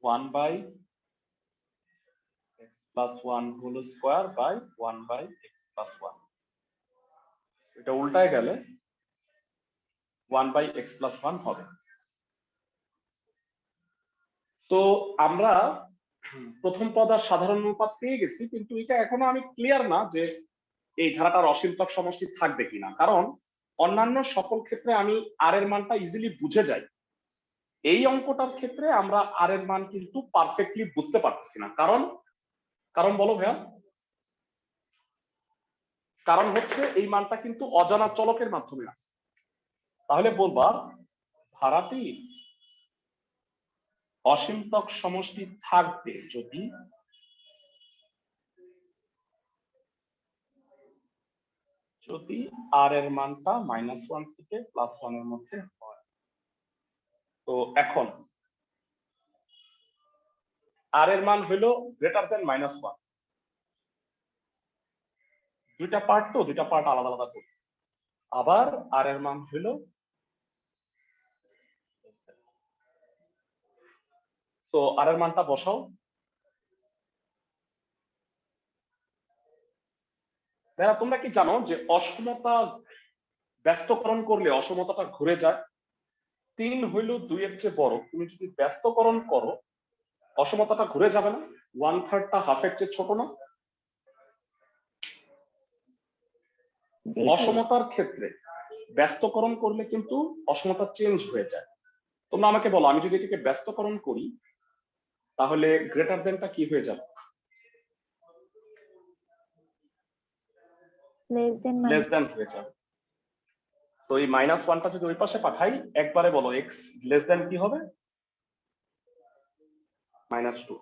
1/x+1 whole square by 1/x+1। এটা উল্টায় গেলে 1/x+1 হবে। তো আমরা প্রথম পদ আর সাধারণ অনুপাত পেয়ে গেছি, কিন্তু এটা এখনো আমি ক্লিয়ার না যে এই ধারাটার অসীমতক সমষ্টি থাকবে কিনা, কারণ অন্যান্য সকল ক্ষেত্রে আমি আর এর মানটা ইজিলি বুঝে যাই, এই অঙ্কটার ক্ষেত্রে আমরা আর এর মান কিন্তু পারফেক্টলি বুঝতে পারতেছি না। কারণ কারণ বলো ভাইয়া। কারণ হচ্ছে এই মানটা কিন্তু অজানা চলকের মাধ্যমে আছে। তাহলে বলবা ধারাটি অসীমতক সমষ্টি থাকবে যদি আর এর মানটা -1 থেকে +1 এর মধ্যে হয়। তো এখন আর এর মান হলো গ্রেটার দেন -1। দুইটা পার্ট, তো দুইটা পার্ট আলাদা আলাদা করি। আবার আর এর মান হলো তো আর এর মানটা বসাও। ভাইয়া তোমরা কি জানো যে অসমতা ব্যস্তকরণ করলে অসমতাটা ঘুরে যায়? 3 হইল 2 এর চেয়ে বড়, তুমি যদি ব্যস্তকরণ করো অসমতাটা ঘুরে যাবে না? 1/3টা হাফের চেয়ে ছোট না? জি ভাইয়া। অসমতার ক্ষেত্রে ব্যস্তকরণ করলে কিন্তু অসমতা চেঞ্জ হয়ে যায়। তোমরা আমাকে বলো, আমি যদি এটাকে ব্যস্তকরণ করি তাহলে গ্রেটার দেনটা কি হয়ে যাবে? লেস দেন হয়ে যাবে। তো এই -1টা যদি ওই পাশে পাঠাই, একবারে বলো x লেস দেন কি হবে? -2।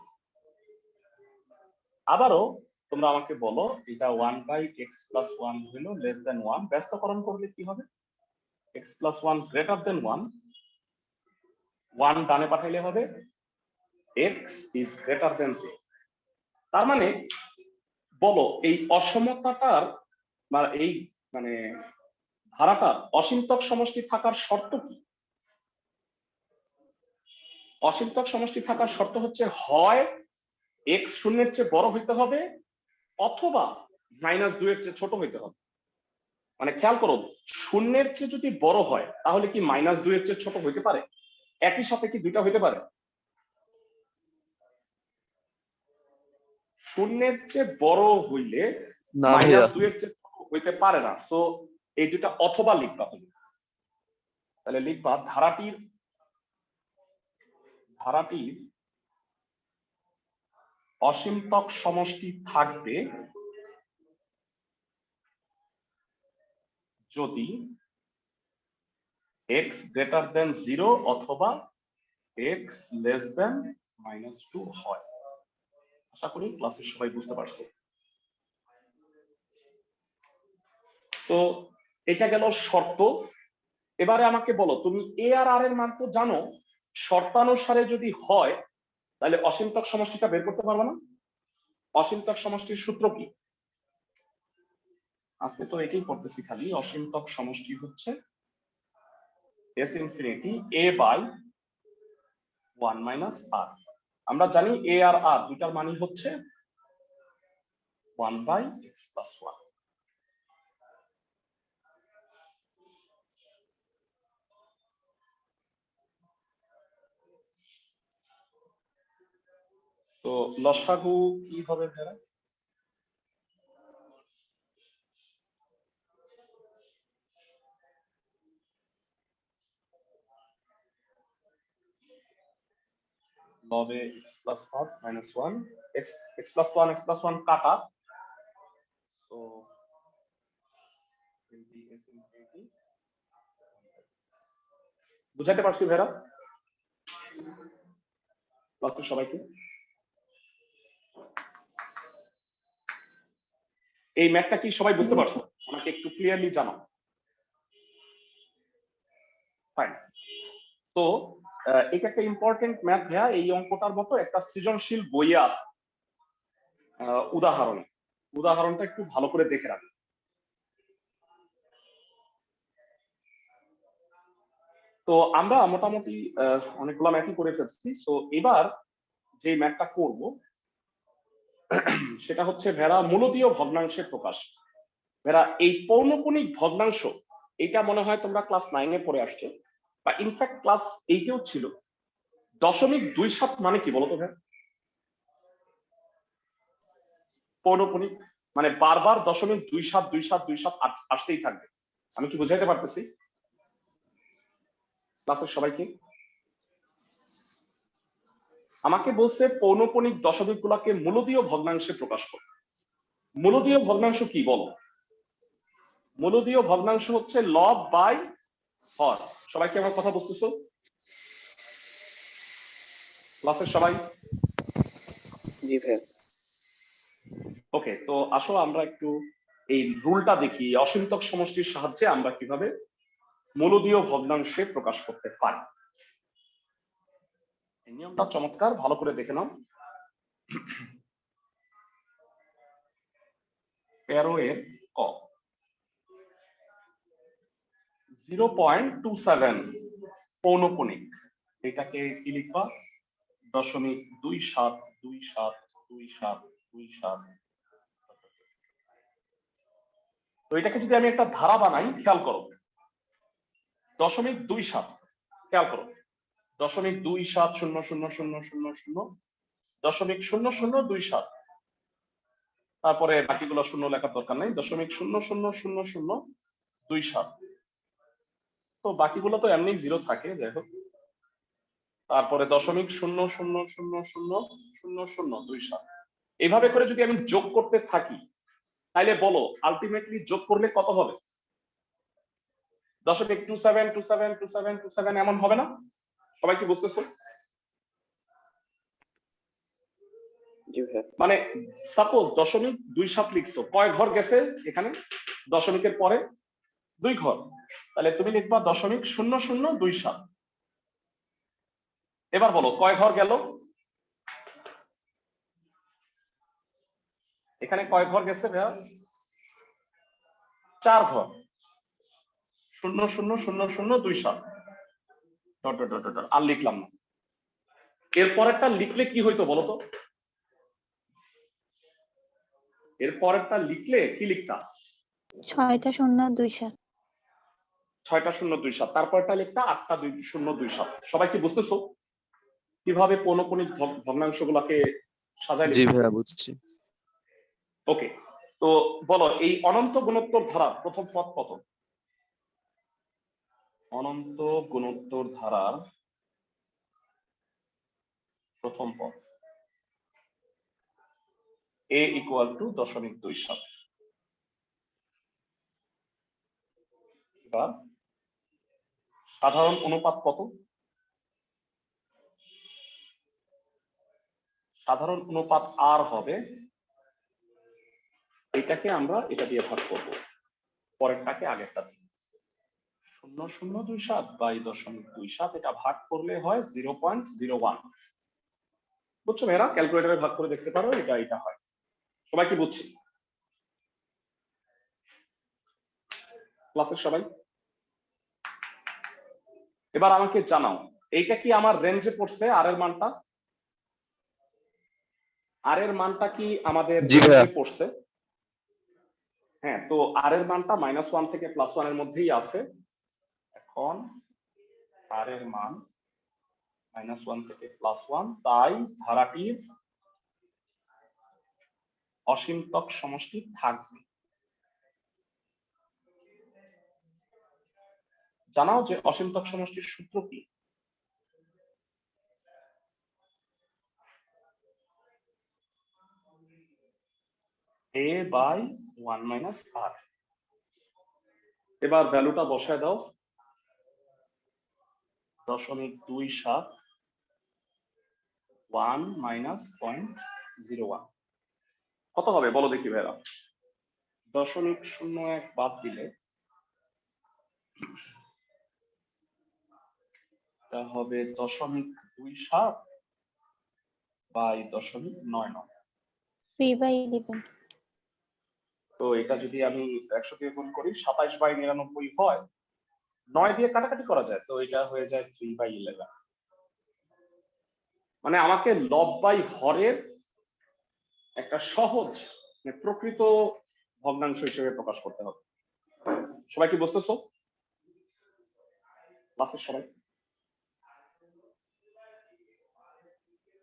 আবারও তোমরা আমাকে বলো এটা 1/x+1 হলো লেস দেন 1, ব্যস্তকরণ করলে কি হবে? x+1 গ্রেটার দেন 1, 1 ডানে পাঠাইলে হবে x ইজ গ্রেটার দেন 0। তার মানে বলো এই অসমতাটার এই ধারাটার অসীমতক সমষ্টি থাকার শর্ত কি? অসীমতক সমষ্টি থাকার শর্ত হচ্ছে হয় x শূন্যের চেয়ে বড় হইতে হবে অথবা -2 এর চেয়ে ছোট হইতে হবে। মানে খেয়াল করো, শূন্যের চেয়ে যদি বড় হয় তাহলে কি -2 এর চেয়ে ছোট হইতে পারে? একই সাথে কি দুইটা হইতে পারে? শূন্যের চেয়ে বড় হইলে না ভাইয়া। -2 এর চেয়ে ছোট হইতে পারে না। সো এই দুটা অথবা লিখবা তুমি। তাহলে লিখবা ধারাটির অসীমতক সমষ্টি থাকবে যদি x গ্রেটার দেন 0 অথবা x লেস দেন -2 হয়। আশা করি ক্লাসের সবাই বুঝতে পারছো। তো এটা গেল শর্ত। এবারে আমাকে বলো, তুমি এ আর আর এর মান তো জানো, শর্তানুসারে যদি হয় তাহলে অসীমতক সমষ্টিটা বের করতে পারবে না? অসীমতক সমষ্টির সূত্র কি? আজকে তো এটাই পড়তেছি খালি। অসীমতক সমষ্টি হচ্ছে s infinity a by 1 minus r। আমরা জানি a আর r দুইটার মানই হচ্ছে 1/x+1। তো লসাগু কি হবে ভাইয়া? লবে x+1 -1 x+1 কাটা বুঝাতে পারছি ভাইরা ক্লাসের সবাইকে? এই ম্যাথটা কি সবাই বুঝতে পারছো? আমাকে একটু ক্লিয়ারলি জানাও। ফাইন। তো এটা একটা ইম্পর্টেন্ট ম্যাথ ভাইয়া। এই অঙ্কটার মতো একটা সৃজনশীল বইয়ে আছে উদাহরণটা একটু ভালো করে দেখে রাখো। তো আমরা মোটামুটি অনেকগুলো ম্যাথই করে ফেলছি। সো এবার যে ম্যাথটা করব সেটা হচ্ছে ভেড়া মূলদীয় ভগ্নাংশের প্রকাশ। ভেড়া এই পৌনঃপুনিক ভগ্নাংশ, এটা মনে হয় তোমরা ক্লাস 9-এ পড়ে আসছো, বা ইনফ্যাক্ট ক্লাস 8-এও ছিল। 0.27 মানে কি বলতো ভাই? পৌনঃপুনিক মানে বারবার 0.272727 আসতেই থাকবে। আমি কি বুঝাইতে পারতেছি ক্লাসের সবাইকে? আমাকে বলছে পৌনঃপুনিক দশমিক গুলাকে মূলদীয় ভগ্নাংশে প্রকাশ করো। মূলদীয় ভগ্নাংশ কি বলো? মূলদীয় ভগ্নাংশ হচ্ছে লব বাই হর। সবাই কি আমার কথা বুঝতেছো ক্লাসের সবাই? জি ভাইয়া। ওকে, তো আসো আমরা একটু এই রুলটা দেখি, অসীমতক সমষ্টির সাহায্যে আমরা কিভাবে মূলদীয় ভগ্নাংশে প্রকাশ করতে পারি। এই নিয়মটা চমৎকার, ভালো করে দেখে নাও। 13-এর ক 0.27 পৌনঃপুনিক, এটাকে কি লিখবা? 0.27272727। তো এটাকে যদি আমি একটা ধারা বানাই, খেয়াল করো 0.27, খেয়াল করো 0.27000000.0027, তারপরে বাকিগুলো শূন্য লেখার দরকার নাই, 0.000027। তো বাকিগুলো তো এমনি জিরো থাকে, যাই হোক। তারপরে 0.00000027। এইভাবে করে যদি আমি যোগ করতে থাকি, তাহলে বলো আলটিমেটলি যোগ করলে কত হবে? 0.27272727 এমন হবে না? সবাই কি বুঝতেছো? জি ভাইয়া। মানে সাপোজ 0.27 লিখছো, কয় ঘর গেছে এখানে? দশমিকের পরে 2 ঘর, তাহলে তুমি লিখবা 0.0027। এবার বলো কয় ঘর গেল? এখানে কয় ঘর গেছে ভাইয়া? 4 ঘর। 0.000027 ডট ডট ডট ডট, আর লিখলাম না। এরপরেরটা লিখলে কি হইতো বলতো? এরপরেরটা লিখলে কি লিখতা? 6টা 027। 6টা 027। তারপরটা লিখতা 8টা 027। সবাই কি বুঝতেছো কিভাবে পৌনঃপুনিক ভগ্নাংশগুলোকে সাজায় জি লিখতেছে? ভাইয়া বুঝছি। ওকে, তো বলো এই অনন্ত গুণোত্তর ধারার প্রথম পদ কত? অনন্ত গুণোত্তর ধারার প্রথম পদ a = 0.27। এবার সাধারণ অনুপাত কত? সাধারণ অনুপাত আর হবে, এটাকে আমরা এটা দিয়ে ভাগ করব, পরেরটাকে আগেরটা দিয়ে। 0.027/0.27, এটা ভাগ করলে হয় 0.01। বুঝছো মেয়েরা? ক্যালকুলেটরে ভাগ করে দেখতে পারো, এটা হয়। সবাই কি বুঝছি ক্লাসের সবাই? এবার আমাকে জানাও এইটা কি আমার রেঞ্জে পড়ছে? আর এর মানটা, আর এর মানটা কি আমাদের জি ভাইয়া। রেঞ্জে পড়ছে? হ্যাঁ, তো আর এর মানটা -1 থেকে +1 এর মধ্যেই আছে। এখন আর এর মান -1 থেকে +1, তাই ধারাটির অসীমতক সমষ্টি থাকবে। জানাও যে অসীমতক সমষ্টির সূত্র কি? a/1 - r। এবার ভ্যালুটা বসায় দাও 0.27 1 মাইনাস 0.01 কত হবে বলো দেখি ভাইরা 0.01 বাদ দিলে এটা হবে 0.27 বাই 0.99 3/11 তো এটা যদি আমি 100 দিয়ে গুণ করি 27/99 হয় 9 দিয়ে কাটাকাটি করা যায় তো এটা হয়ে যায় 3/11 মানে আমাকে লব বাই হরের একটা সহজ প্রকৃত ভগ্নাংশ হিসেবে প্রকাশ করতে হবে সবাই কি বুঝতেছো ক্লাসের সবাই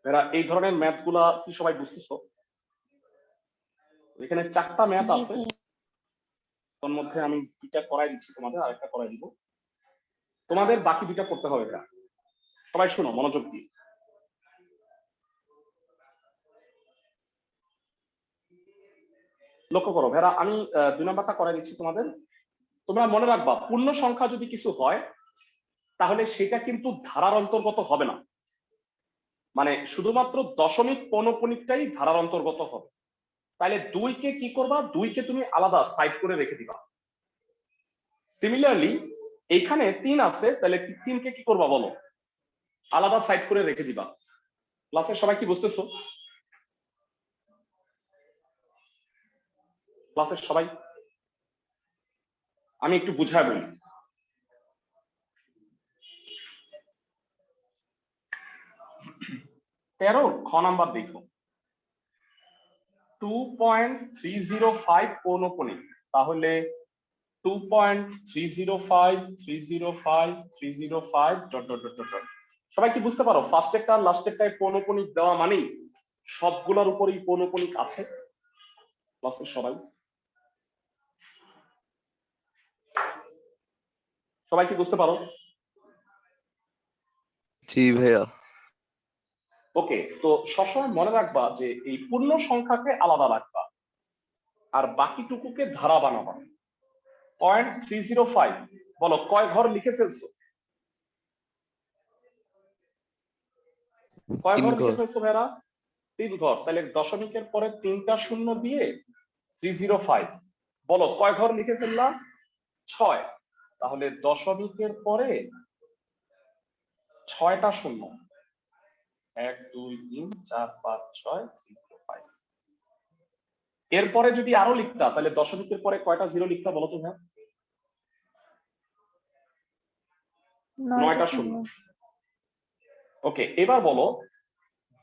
এরা এই ধরনের ম্যাথ গুলা কি সবাই বুঝতেছো এখানে 4টা ম্যাথ জি আছে ভাইয়া। তোর মধ্যে আমি 2টা করাই দিচ্ছি তোমাদের আরেকটা করাই দিব তোমাদের বাকি 2টা করতে হবে এরা সবাই শোনো মনোযোগ দিয়ে লক্ষ্য করো ভেরা আমি 2 নাম্বারটা করাই দিচ্ছি তোমাদের তোমরা মনে রাখবা পূর্ণ সংখ্যা যদি কিছু হয় তাহলে সেটা কিন্তু ধারার অন্তর্গত হবে না মানে শুধুমাত্র দশমিক পৌনঃপুনিকটাই ধারার অন্তর্গত হবে তাহলে 2 কে কি করবা 2 কে তুমি আলাদা সাইড করে রেখে দিবা সিমিলারলি এইখানে 3 আছে তাহলে 3 কে কি করবা বলো আলাদা সাইড করে রেখে দিবা ক্লাসের সবাই কি বুঝতেছো ক্লাসের সবাই আমি একটু বুঝায় বলি 13 খ নাম্বার দেখো 2.305 পৌনঃপুনিক তাহলে 2.305 ডট ডট ডট ডট সবাই কি বুঝতে পারো ফার্স্ট একটা লাস্ট একটা পৌনঃপুনিক দেওয়া মানেই সবগুলোর উপরেই পৌনঃপুনিক আছে ক্লাসের সবাই সবাই কি বুঝতে পারো জি ভাইয়া ওকে তো সবসময় মনে রাখবা যে এই পূর্ণ সংখ্যাকে আলাদা রাখবা আর বাকিটুকুকে ধারা বানাবা 0.305 বলো কয় ঘর লিখে ফেলছো কয় 3 ঘর লিখে ঘর ফেলছো ভাইরা 3 ঘর তাহলে দশমিকের পরে 3টা শূন্য দিয়ে 305 বলো কয় ঘর লিখে ফেললা 6 তাহলে দশমিকের পরে 6টা শূন্য 1 2 3 4 5 6 305 এরপরে যদি আরো লিখতা তাহলে দশমিকের পরে কয়টা জিরো লিখতা বলো তো ভাই 9টা শূন্য ওকে এবার বলো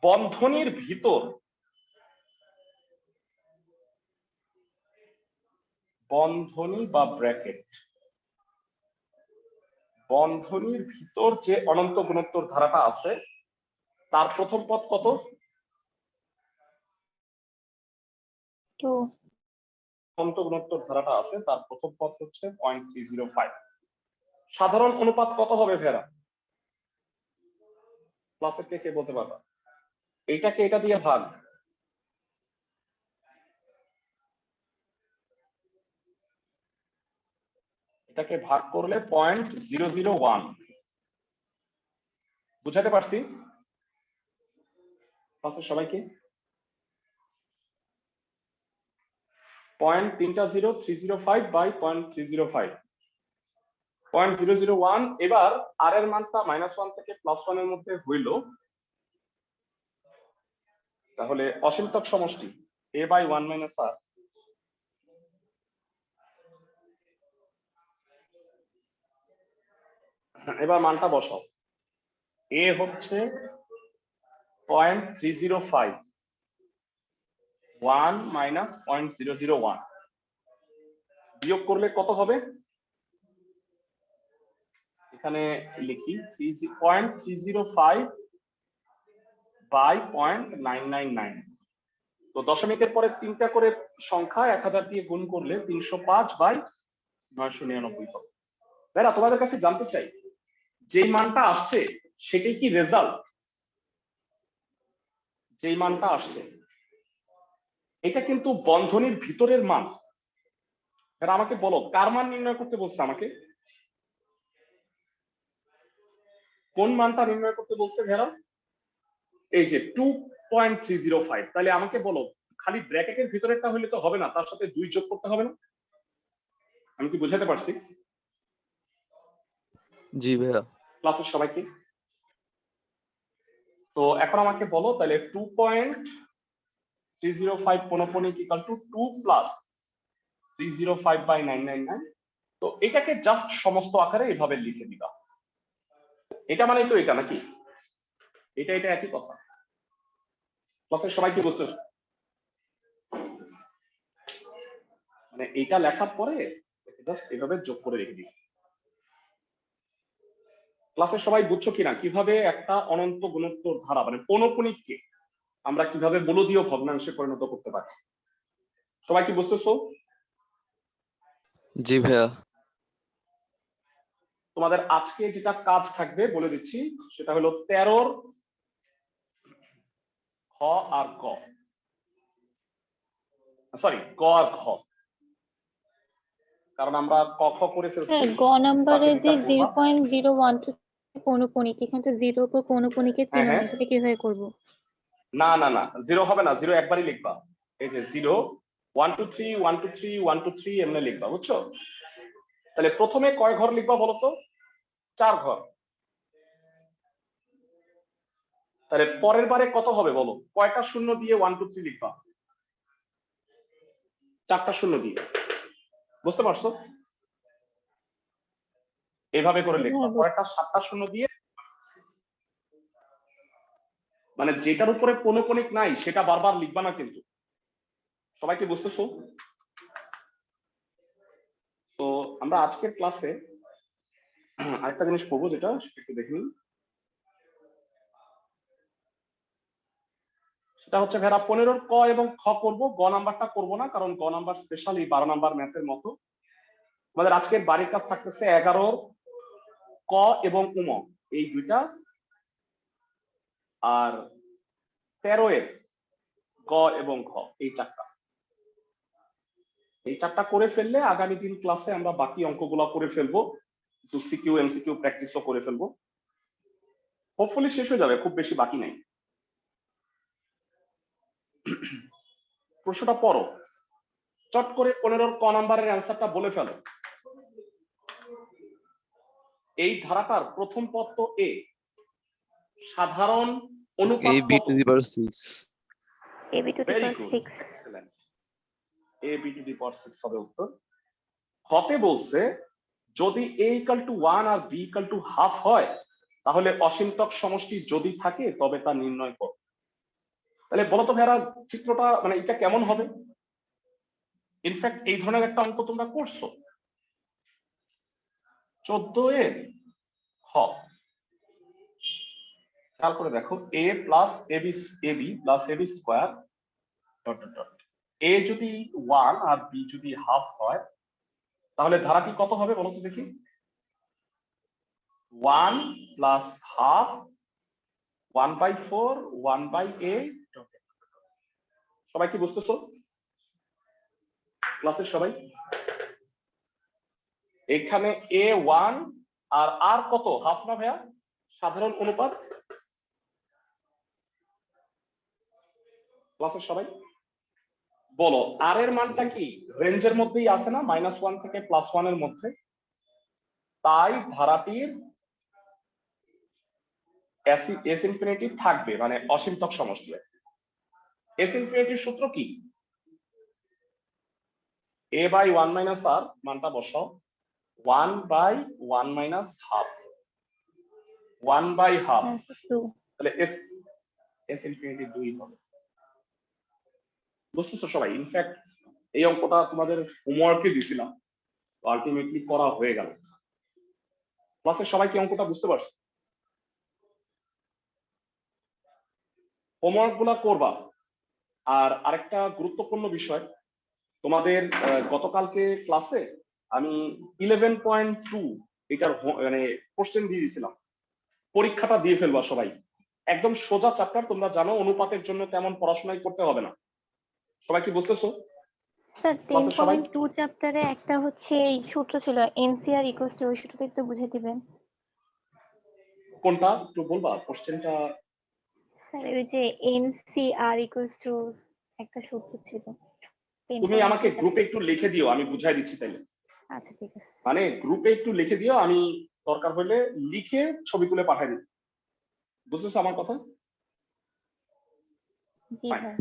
বন্ধনীর ভিতর বন্ধনী বা ব্র্যাকেট বন্ধনীর ভিতর যে অনন্ত গুণোত্তর ধারাটা আছে তার প্রথম পদ কত 2 অনন্ত গুণোত্তর ধারাটা আছে তার প্রথম পদ হচ্ছে 0.305 সাধারণ অনুপাত কত হবে ভেরা ক্লাসের কে বলতে পারবা এইটাকে এটা দিয়ে ভাগ এটাকে ভাগ করলে 0.001 বুঝাতে পারছি ক্লাসের সবাইকে 0.305 বাই 0.305 0.001 এবার আর এর মানটা -1 থেকে +1 এর মধ্যে হইল তাহলে অসীমতক সমষ্টি a বাই 1 মাইনাস r এবার মানটা বসাও a হচ্ছে 0.305 1 মাইনাস 0.001 বিয়োগ করলে কত হবে এখানে লিখি 0.305 বাই 0.999 তো দশমিকের পরে 3টা করে সংখ্যা 1000 দিয়ে গুণ করলে 305 বাই 999 হবে ভাইরা তোমাদের কাছে জানতে চাই যেই মানটা আসছে সেটাই কি রেজাল্ট যেই মানটা আসছে এটা কিন্তু বন্ধনীর ভিতরের মান এরা আমাকে বলো কার মান নির্ণয় করতে বলছে আমাকে, কোন মানটা নির্ণয় করতে বলছে ভেরা? এই যে 2.305। তাহলে আমাকে বলো খালি ব্র্যাকেটের ভিতরেরটা হলে তো হবে না, তার সাথে 2 যোগ করতে হবে না? আমি কি বুঝাতে পারছি জি ভাইয়া। ক্লাসের সবাইকে? তো এখন আমাকে বলো তাহলে 2.305 পনপনিক ইকুয়াল টু 2 প্লাস 305/999। তো এটাকে জাস্ট সমস্ত আকারে এভাবে লিখে দিবা। এটা মানে তো এটা নাকি, এটা এটা একই কথা। ক্লাসের সবাই কি বুঝতেছো? মানে এটা লেখার পরে জাস্ট এভাবে যোগ করে রেখে দিই। ক্লাসের সবাই বুঝছো কিনা কিভাবে একটা অনন্ত গুণোত্তর ধারা মানে পৌনঃপুনিককে আমরা কিভাবে বলদীয় ভগ্নাংশে পরিণত করতে পারি? সবাই কি বুঝতেছো? জি ভাইয়া। তোমাদের আজকে যেটা কাজ থাকবে বলে দিচ্ছি, সেটা হলো 13 খ আর গ, সরি গ আর ঘ, কারণ আমরা ক খ করে ফেলছি। স্যার গ নাম্বারে যে বাকি দুইটা করবা। 0.012 পৌনঃপুনিক, এখানে তো 0 উপর পৌনঃপুনিকের চিহ্ন হ্যাঁ, নেই, সেটা কিভাবে করব? না না না, 0 হবে না, 0 একবারই লিখবা। এই যে 0 1 2 3 1 2 3 1 2 3 এমনি লিখবা, বুঝছো? তাহলে প্রথমে কয় ঘর লিখবা বলো তো? 4 ঘর। তাহলে পরের বারে কত হবে বলো? কয়টা শূন্য দিয়ে 1 2 3 লিখবা? 4টা শূন্য দিয়ে। বুঝতে পারছো? এভাবে করে লিখবা। কয়টা? 7টা শূন্য দিয়ে। মানে যেটার উপরে পৌনঃপুনিক নাই সেটা বারবার লিখবা না কিন্তু। সবাই কি বুঝতেছো? তো আমরা আজকের ক্লাসে আরেকটা জিনিস পড়বো, যেটা একটু দেখে নিন। সেটা হচ্ছে ভেড়া 15 ক এবং খ করব, গ নাম্বারটা করব না, কারণ গ নাম্বার স্পেশালি 12 নাম্বার ম্যাথের মতো। আমাদের আজকের বাড়ির কাজ থাকতেছে 11 ক এবং উম এই দুইটা, আর 13 এর গ এবং ঘ এই চারটা। এই চারটা করে ফেললে আগামী দিন ক্লাসে আমরা বাকি অঙ্কগুলো করে ফেলবো, একটু সিকিউ এমসিকিউ প্র্যাকটিসও করে ফেলবো। হোপফুলি শেষ হয়ে যাবে, খুব বেশি বাকি নাই। প্রশ্নটা পড়ো, চট করে 15 ক নাম্বারের অ্যান্সারটা বলে ফেলো। এই ধারাটার প্রথম পদ তো এ, সাধারণ অনুপাত ab কত? to the power 6। ab to the very power good, 6। Excellent. ab to the power 6 হবে উত্তর। হতে বলছে যদি a equal to 1 R b equal to half হয়, তাহলে অসীমতক সমষ্টি যদি থাকে তবে তা নির্ণয় করো। তাহলে বলো তো ভাইরা চিত্রটা মানে এটা কেমন হবে? ইনফ্যাক্ট এই ধরনের একটা অঙ্ক তোমরা করছো 14 এর খ। খেয়াল করে দেখো, a plus ab plus ab square dot dot dot. a যদি 1 আর b যদি হাফ হয়, তাহলে ধারাটি কত হবে বলো তো দেখি? 1 প্লাস হাফ 1/4 1/a। সবাই কি বুঝতেছো ক্লাসের সবাই? এখানে a1 আর কত হাফ না ভাইয়া? সাধারণ অনুপাত। ক্লাসের সবাই বলো আর এর মানটা কি রেঞ্জের মধ্যেই আছে না, -1 থেকে +1 এর মধ্যে? তাই ধারাটির এস ইনফিনিটি থাকবে, মানে অসীমতক সমষ্টি। এস ইনফিনিটির সূত্র কি? a/1 - r মানটা বসাও, 1/1 - হাফ 1/2। তাহলে এস ইনফিনিটি 2 হবে। বুঝতেছো সবাই? ইনফ্যাক্ট এই অঙ্কটা তোমাদের হোমওয়ার্কে দিছিলাম, আলটিমেটলি করা হয়ে গেল। ক্লাসের সবাই কি অঙ্কটা বুঝতে পারছো? হোমওয়ার্ক গুলা করবা। আর আরেকটা গুরুত্বপূর্ণ বিষয়, তোমাদের গতকালকে ক্লাসে আমি 11.2 এটার মানে কোশ্চেন দিয়ে দিয়েছিলাম, পরীক্ষাটা দিয়ে ফেলবা সবাই। একদম সোজা চ্যাপ্টার, তোমরা জানো অনুপাতের জন্য তেমন পড়াশোনাই করতে হবে না। সবাই কি বুঝতেছো? স্যার ক্লাসের সবাই 10.2 চ্যাপ্টারে একটা হচ্ছে এই সূত্র ছিল এনসিআর ইকুয়ালস টু, ওই সূত্রটা একটু বুঝিয়ে দিবেন কোনটা একটু বলবা কোশ্চেনটা? স্যার। ওই যে এনসিআর ইকুয়ালস টু একটা সূত্র ছিল তুমি 10.2 আমাকে গ্রুপে একটু লিখে দিও, আমি বুঝাই দিচ্ছি তাইলে। আচ্ছা ঠিক আছে। মানে গ্রুপে একটু লিখে দিও, আমি দরকার হলে লিখে ছবি তুলে পাঠাই দিই। বুঝতেছো আমার কথা? জি Fine. স্যার।